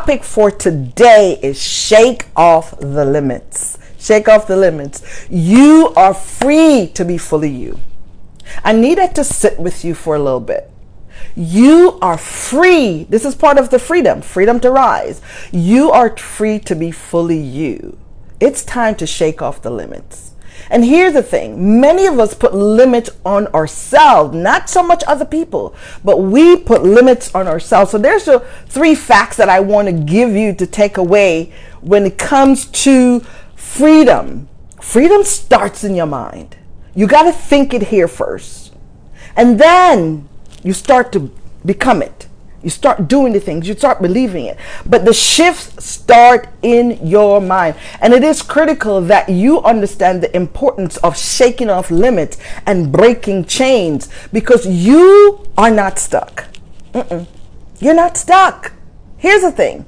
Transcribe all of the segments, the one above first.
topic for today is shake off the limits. Shake off the limits. You are free to be fully you. I needed to sit with you for a little bit. You are free. This is part of the freedom to rise. You are free to be fully you. It's time to shake off the limits. And here's the thing. Many of us put limits on ourselves, not so much other people, but we put limits on ourselves. So there's the 3 facts that I want to give you to take away when it comes to freedom. Freedom starts in your mind. You got to think it here first. And then you start to become it. You start doing the things. You start believing it. But the shifts start in your mind. And it is critical that you understand the importance of shaking off limits and breaking chains, because you are not stuck. You're not stuck. Here's the thing.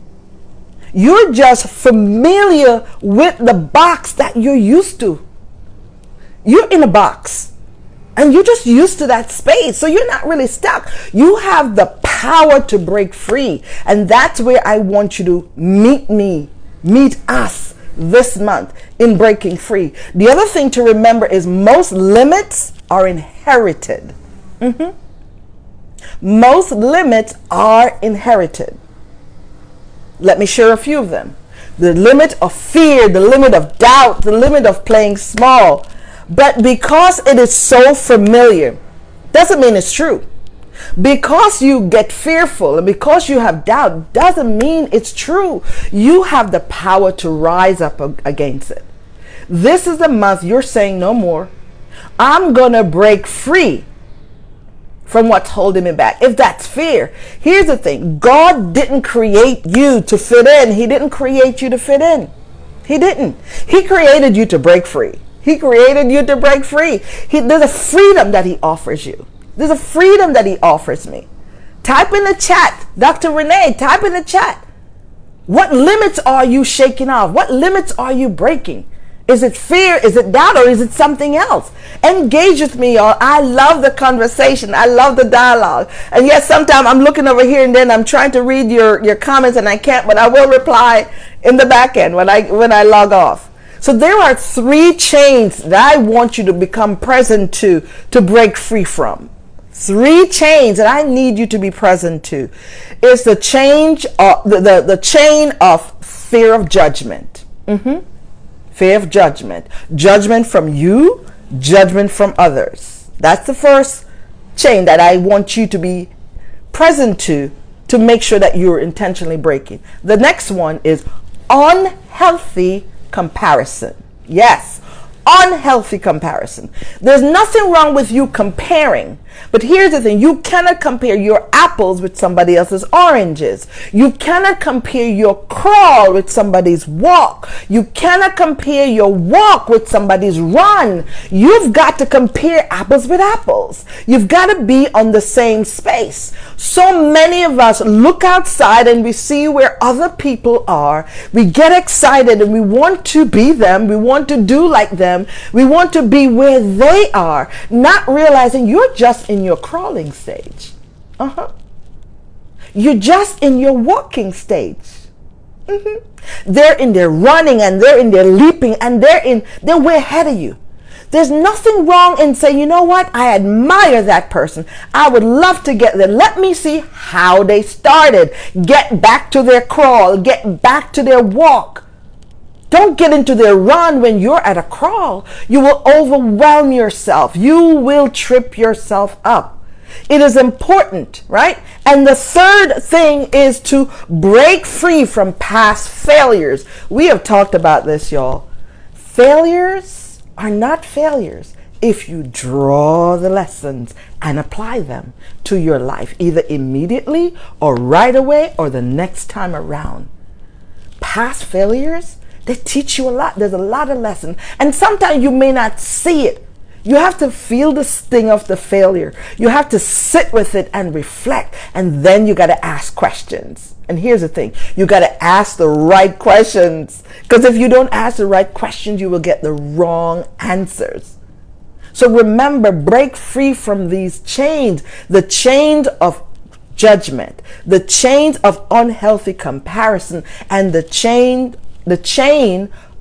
You're just familiar with the box that you're used to. You're in a box. And you're just used to that space. So you're not really stuck. You have the power to break free. And that's where I want you to meet us this month in breaking free. The other thing to remember is most limits are inherited. Most limits are inherited. Let me share a few of them. The limit of fear, the limit of doubt, the limit of playing small. But because it is so familiar, doesn't mean it's true. Because you get fearful and because you have doubt, doesn't mean it's true. You have the power to rise up against it. This is the month you're saying no more. I'm going to break free from what's holding me back. If that's fear, here's the thing. God didn't create you to fit in. He didn't create you to fit in. He didn't. He created you to break free. He created you to break free. There's a freedom that he offers you. There's a freedom that he offers me. Type in the chat, Dr. Renee, type in the chat. What limits are you shaking off? What limits are you breaking? Is it fear? Is it doubt? Or is it something else? Engage with me, y'all. I love the conversation. I love the dialogue. And yes, sometimes I'm looking over here and then I'm trying to read your comments and I can't, but I will reply in the back end when I log off. So there are 3 chains that I want you to become present to break free from. 3 chains that I need you to be present to. It's the chain of fear of judgment. Fear of judgment. Judgment from you, judgment from others. That's the first chain that I want you to be present to make sure that you're intentionally breaking. The next one is unhealthy comparison. Yes, unhealthy comparison. There's nothing wrong with you comparing, but here's the thing. You cannot compare your apples with somebody else's oranges. You cannot compare your crawl with somebody's walk. You cannot compare your walk with somebody's run. You've got to compare apples with apples. You've got to be on the same space. So many of us look outside and we see where other people are. We get excited and we want to be them. We want to do like them. We want to be where they are, not realizing you're just in your crawling stage. You're just in your walking stage. They're in their running and they're in their leaping and they're way ahead of you. There's nothing wrong in saying, you know what? I admire that person. I would love to get there. Let me see how they started. Get back to their crawl. Get back to their walk. Don't get into their run when you're at a crawl. You will overwhelm yourself. You will trip yourself up. It is important, right? And the third thing is to break free from past failures. We have talked about this, y'all. Failures are not failures if you draw the lessons and apply them to your life, either immediately or right away or the next time around. Past failures, they teach you a lot. There's a lot of lessons. And sometimes you may not see it. You have to feel the sting of the failure. You have to sit with it and reflect. And then you got to ask questions. And here's the thing. You got to ask the right questions. Because if you don't ask the right questions, you will get the wrong answers. So remember, break free from these chains. The chains of judgment, the chains of unhealthy comparison, and the chain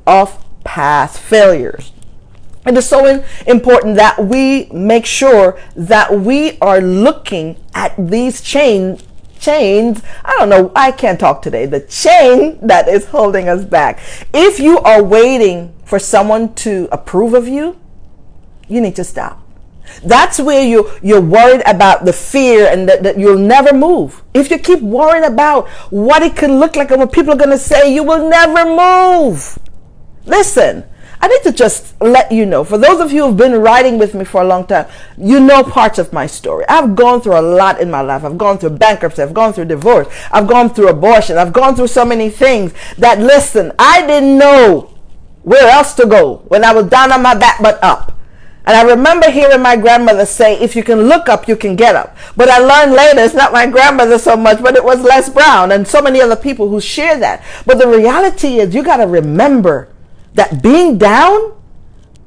of past failures. It is so important that we make sure that we are looking at these chains. I don't know, I can't talk today. The chain that is holding us back. If you are waiting for someone to approve of you, you need to stop. That's where you're worried about the fear and that you'll never move. If you keep worrying about what it could look like and what people are going to say, you will never move. Listen, I need to just let you know, for those of you who've been riding with me for a long time, you know parts of my story. I've gone through a lot in my life. I've gone through bankruptcy. I've gone through divorce. I've gone through abortion. I've gone through so many things that, listen, I didn't know where else to go when I was down on my back but up. And I remember hearing my grandmother say, if you can look up, you can get up. But I learned later, it's not my grandmother so much, but it was Les Brown and so many other people who share that. But the reality is, you got to remember that being down,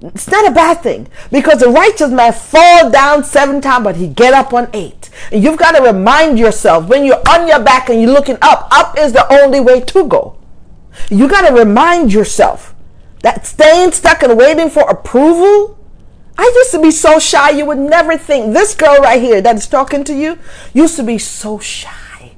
it's not a bad thing. Because the righteous man fall down 7 times, but he get up on 8. And you've got to remind yourself, when you're on your back and you're looking up, up is the only way to go. You got to remind yourself that staying stuck and waiting for approval, I used to be so shy, you would never think. This girl right here that is talking to you used to be so shy.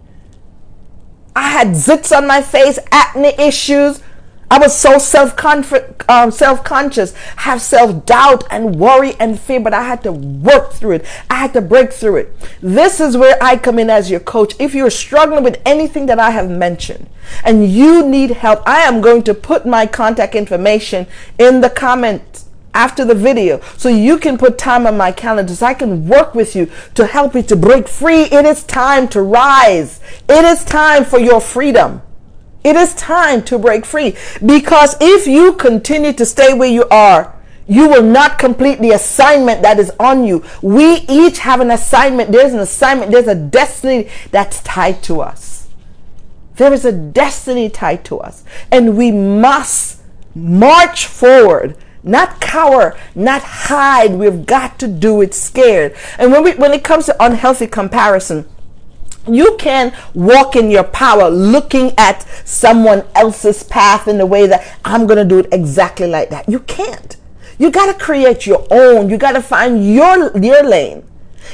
I had zits on my face, acne issues. I was so self-conscious, have self-doubt and worry and fear, but I had to work through it. I had to break through it. This is where I come in as your coach. If you're struggling with anything that I have mentioned and you need help, I am going to put my contact information in the comments after the video, so you can put time on my calendar so I can work with you to help you to break free. It is time to rise. It is time for your freedom. It is time to break free, because if you continue to stay where you are, you will not complete the assignment that is on you. We each have an assignment. There's an assignment. There's a destiny that's tied to us. There is a destiny tied to us, and we must march forward. Not cower, not hide. We've got to do it scared. And when it comes to unhealthy comparison, you can walk in your power looking at someone else's path in the way that I'm going to do it exactly like that. You can't. You got to create your own. You got to find your lane.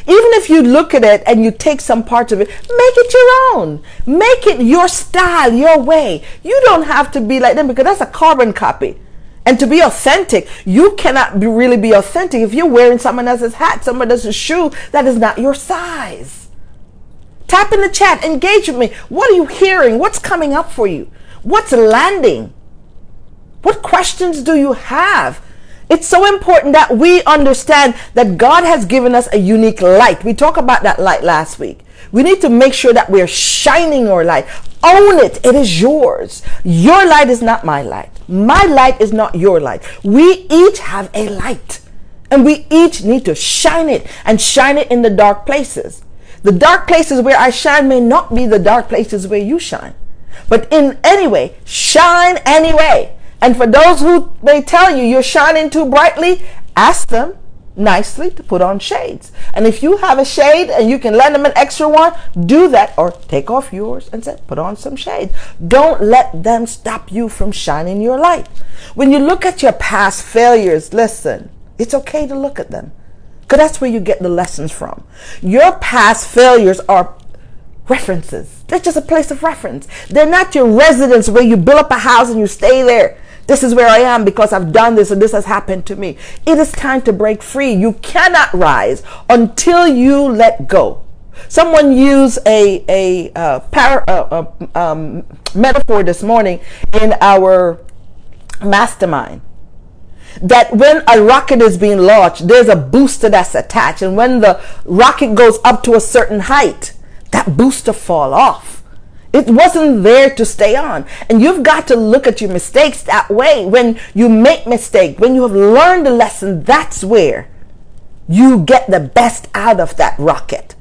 Even if you look at it and you take some parts of it, make it your own. Make it your style, your way. You don't have to be like them, because that's a carbon copy. And to be authentic, you cannot really be authentic if you're wearing someone else's hat, someone else's shoe that is not your size. Type in the chat, engage with me. What are you hearing? What's coming up for you? What's landing? What questions do you have? It's so important that we understand that God has given us a unique light. We talked about that light last week. We need to make sure that we're shining our light. Own it. It is yours. Your light is not my light. My light is not your light. We each have a light, and we each need to shine it, and shine it in the dark places. The dark places where I shine may not be the dark places where you shine. But in anyway, shine anyway. And for those who may tell you you're shining too brightly, ask them nicely to put on shades. And if you have a shade and you can lend them an extra one, do that, or take off yours and say, put on some shades. Don't let them stop you from shining your light. When you look at your past failures, listen, it's okay to look at them, because that's where you get the lessons from. Your past failures are references. They're just a place of reference. They're not your residence where you build up a house and you stay there. This is where I am because I've done this and this has happened to me. It is time to break free. You cannot rise until you let go. Someone used a metaphor this morning in our mastermind, that when a rocket is being launched, there's a booster that's attached. And when the rocket goes up to a certain height, that booster fall off. It wasn't there to stay on. And you've got to look at your mistakes that way. When you make mistake, when you have learned the lesson, that's where you get the best out of that rocket.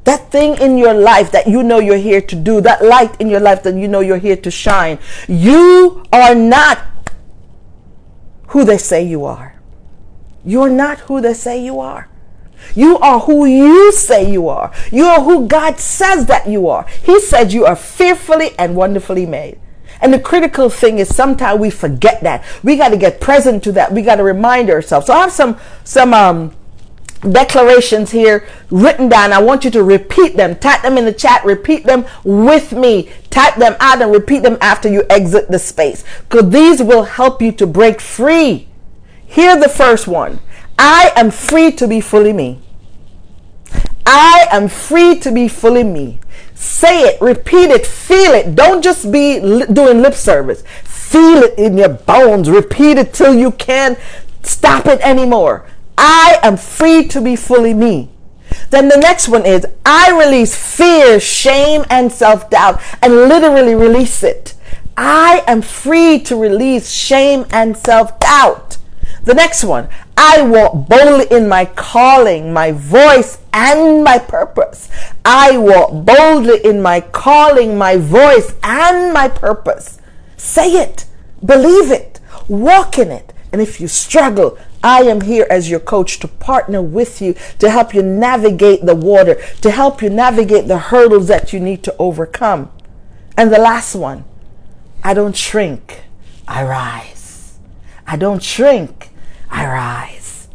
That thing in your life that you know you're here to do, that light in your life that you know you're here to shine. You are not who they say you are. You're not who they say you are. You are who you say you are. You are who God says that you are. He said you are fearfully and wonderfully made. And the critical thing is sometimes we forget that. We got to get present to that. We got to remind ourselves. So I have some declarations here written down. I want you to repeat them. Type them in the chat. Repeat them with me. Type them out and repeat them after you exit the space, because these will help you to break free. Here's the first one. I am free to be fully me. I am free to be fully me. Say it, repeat it, feel it. Don't just be doing lip service. Feel it in your bones. Repeat it till you can't stop it anymore. I am free to be fully me. Then the next one is, I release fear, shame, and self-doubt, and literally release it. I am free to release shame and self-doubt. The next one, I walk boldly in my calling, my voice, and my purpose. I walk boldly in my calling, my voice, and my purpose. Say it, believe it, walk in it. And if you struggle, I am here as your coach to partner with you, to help you navigate the water, to help you navigate the hurdles that you need to overcome. And the last one, I don't shrink, I rise. I don't shrink, I rise.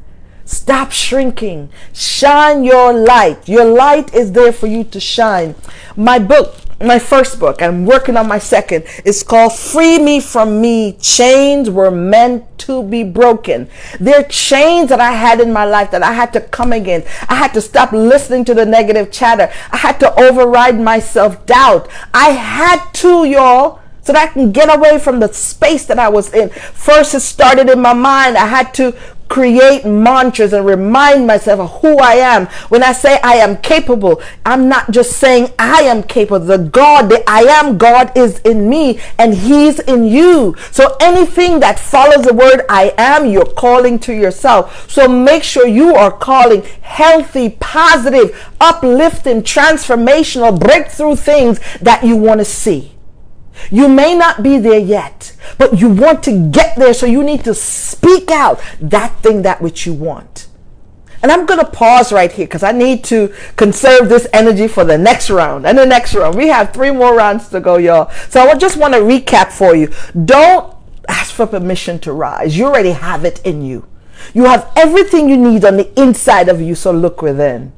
Stop shrinking. Shine your light. Your light is there for you to shine. My book, my first book, I'm working on my second, is called Free Me From Me. Chains were meant to be broken. There are chains that I had in my life that I had to come against. I had to stop listening to the negative chatter. I had to override my self-doubt. I had to, y'all, so that I can get away from the space that I was in. First, it started in my mind. I had to create mantras and remind myself of who I am. When I say I am capable, I'm not just saying I am capable. The I am God is in me and He's in you. So anything that follows the word I am, you're calling to yourself. So make sure you are calling healthy, positive, uplifting, transformational, breakthrough things that you want to see. You may not be there yet, but you want to get there, so you need to speak out that thing, that which you want. And I'm going to pause right here because I need to conserve this energy for the next round. And the next round, we have 3 more rounds to go, y'all. So I just want to recap for you. Don't ask for permission to rise. You already have it in you. You have everything you need on the inside of you, so look within.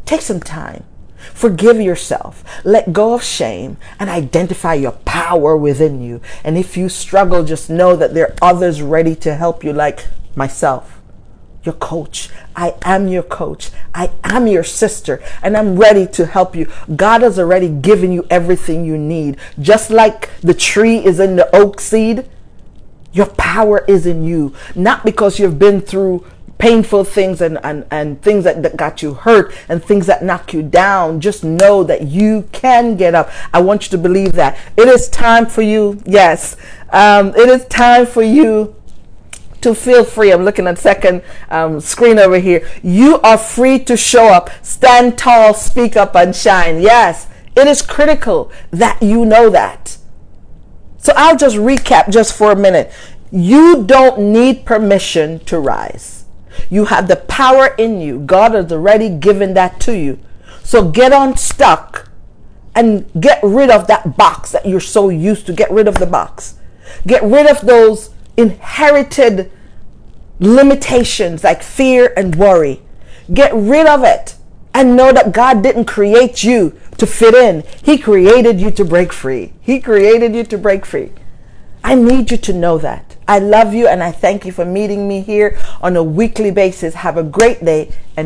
Take some time. Forgive yourself. Let go of shame and identify your power within you. And if you struggle, just know that there are others ready to help you, like myself, your coach. I am your coach. I am your sister, and I'm ready to help you. God has already given you everything you need. Just like the tree is in the oak seed, your power is in you. Not because you've been through painful things and things that got you hurt and things that knock you down. Just know that you can get up. I want you to believe that. It is time for you. Yes. It is time for you to feel free. I'm looking at second screen over here. You are free to show up, stand tall, speak up, and shine. Yes. It is critical that you know that. So I'll just recap just for a minute. You don't need permission to rise. You have the power in you. God has already given that to you. So get unstuck and get rid of that box that you're so used to. Get rid of the box. Get rid of those inherited limitations like fear and worry. Get rid of it and know that God didn't create you to fit in. He created you to break free. He created you to break free. I need you to know that. I love you and I thank you for meeting me here on a weekly basis. Have a great day. And